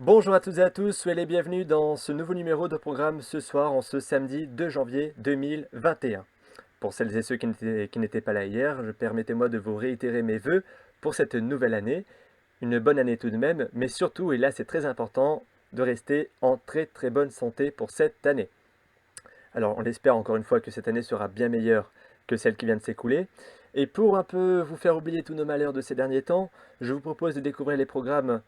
Bonjour à toutes et à tous, soyez les bienvenus dans ce nouveau numéro de programme ce soir, en ce samedi 2 janvier 2021. Pour celles et ceux qui n'étaient pas là hier, permettez-moi de vous réitérer mes vœux pour cette nouvelle année. Une bonne année tout de même, mais surtout, et là c'est très important, de rester en très très bonne santé pour cette année. Alors on espère encore une fois que cette année sera bien meilleure que celle qui vient de s'écouler. Et pour un peu vous faire oublier tous nos malheurs de ces derniers temps, je vous propose de découvrir les programmes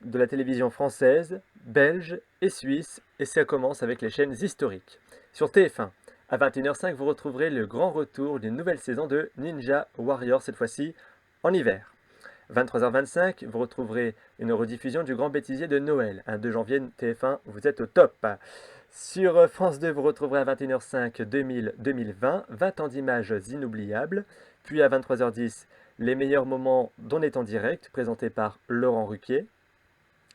de la télévision française, belge et suisse, et ça commence avec les chaînes historiques. Sur TF1, à 21h05, vous retrouverez le grand retour d'une nouvelle saison de Ninja Warrior, cette fois-ci en hiver. 23h25, vous retrouverez une rediffusion du Grand Bêtisier de Noël. Un 2 janvier, TF1, vous êtes au top. Sur France 2, vous retrouverez à 21h05 2000-2020, 20 ans d'images inoubliables. Puis à 23h10, les meilleurs moments d'On est en direct, présenté par Laurent Ruquier.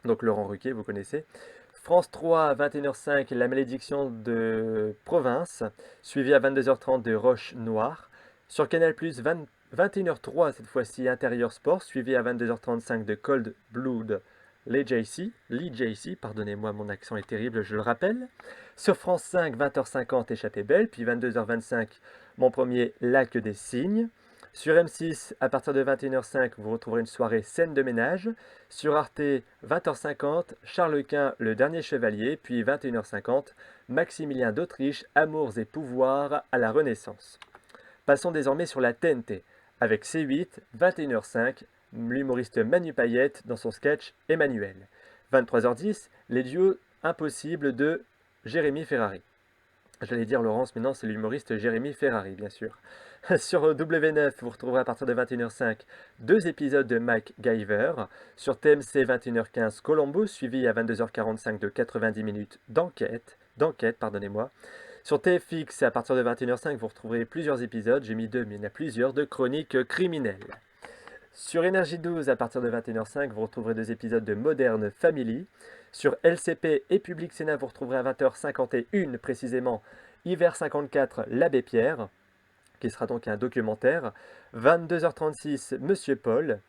Donc Laurent Ruquier, vous connaissez. France 3 à 21h05, La malédiction de province, suivi à 22h30 de Roche Noire. Sur Canal+, 21h03 cette fois-ci, Intérieur Sport, suivi à 22h35 de Cold Blood, Lee JC, pardonnez-moi, mon accent est terrible, je le rappelle. Sur France 5, 20h50, Échappée belle, puis 22h25, mon premier Lac des Cygnes. Sur M6, à partir de 21h05, vous retrouverez une soirée scène de ménage. Sur Arte, 20h50, Charles Quint, le dernier chevalier, puis 21h50, Maximilien d'Autriche, Amours et pouvoirs à la Renaissance. Passons désormais sur la TNT, avec C8, 21h05, l'humoriste Manu Payette dans son sketch Emmanuel. 23h10, les duos impossibles de Jérémy Ferrari. J'allais dire Laurence, mais non, c'est l'humoriste Jérémy Ferrari, bien sûr. Sur W9, vous retrouverez à partir de 21h05 deux épisodes de MacGyver. Sur TMC, 21h15, Colombo, suivi à 22h45 de 90 minutes d'enquête, pardonnez-moi. Sur TFX, à partir de 21h05, vous retrouverez plusieurs épisodes, j'ai mis deux, mais il y en a plusieurs, de chroniques criminelles. Sur Énergie 12, à partir de 21h05, vous retrouverez deux épisodes de Modern Family. Sur LCP et Public Sénat, vous retrouverez à 20h51 précisément Hiver 54, l'Abbé Pierre, qui sera donc un documentaire. 22h36, Monsieur Paul.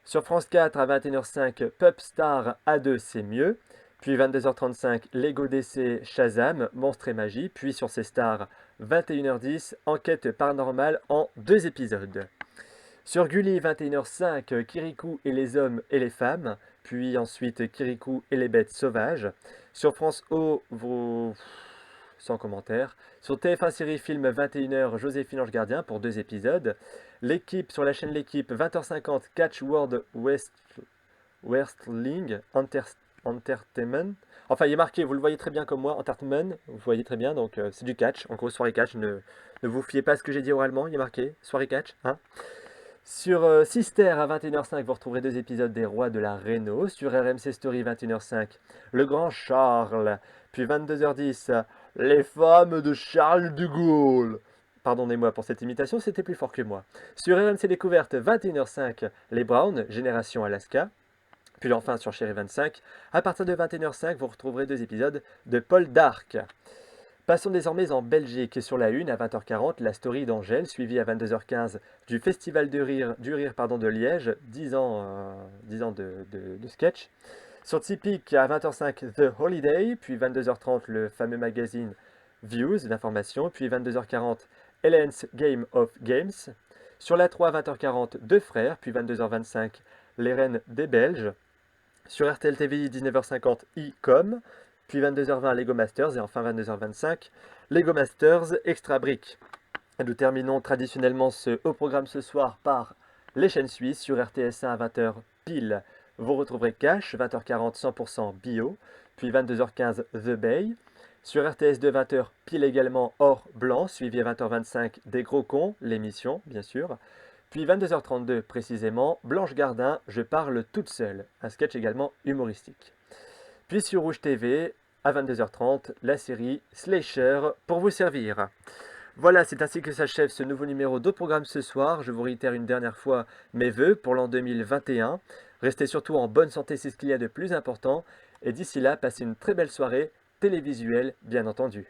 Sur France 4, à 21h05, Pupstar A2, c'est mieux. Puis 22h35, Lego DC Shazam, Monstre et Magie. Puis sur ces stars, 21h10, Enquête paranormale en deux épisodes. Sur Gulli, 21h05, Kirikou et les hommes et les femmes. Puis ensuite, Kirikou et les bêtes sauvages. Sur France O, sans commentaire. Sur TF1 Série Film, 21h, Joséphine Ange Gardien pour deux épisodes. L'équipe, sur la chaîne L'équipe, 20h50, Catch World Wrestling Entertainment. Enfin, il est marqué, vous le voyez très bien comme moi, Entertainment, vous voyez très bien, donc c'est du catch, en gros, soirée catch. Ne vous fiez pas à ce que j'ai dit oralement, il est marqué, soirée catch, hein. Sur Sister à 21h05, vous retrouverez deux épisodes des Rois de la Réno. Sur RMC Story 21h05, Le Grand Charles. Puis 22h10, Les femmes de Charles de Gaulle. Pardonnez-moi pour cette imitation, c'était plus fort que moi. Sur RMC Découverte 21h05, Les Browns, Génération Alaska. Puis enfin sur Chéri 25, à partir de 21h05, vous retrouverez deux épisodes de Paul Dark. Passons désormais en Belgique et sur la une à 20h40, la story d'Angèle, suivie à 22h15 du Festival du rire de Liège, 10 ans, 10 ans de sketch. Sur Tipeee à 20h05, The Holiday, puis 22h30, le fameux magazine Views d'information, puis 22h40, Ellen's Game of Games. Sur la 3 à 20h40, Deux frères, puis 22h25, Les Reines des Belges. Sur RTL TVI, 19h50, e-com. Puis 22h20, Lego Masters. Et enfin 22h25, Lego Masters Extra Brick. Et nous terminons traditionnellement ce haut programme ce soir par les chaînes suisses. Sur RTS1 à 20h pile, vous retrouverez Cash, 20h40 100% bio. Puis 22h15, The Bay. Sur RTS2, 20h pile également Or Blanc, suivi à 20h25 Des Gros Cons, l'émission, bien sûr. Puis 22h32 précisément, Blanche Gardin, Je parle toute seule, un sketch également humoristique. Puis sur Rouge TV, à 22h30, la série Slasher pour vous servir. Voilà, c'est ainsi que s'achève ce nouveau numéro de programme ce soir. Je vous réitère une dernière fois mes vœux pour l'an 2021. Restez surtout en bonne santé, c'est ce qu'il y a de plus important. Et d'ici là, passez une très belle soirée télévisuelle, bien entendu.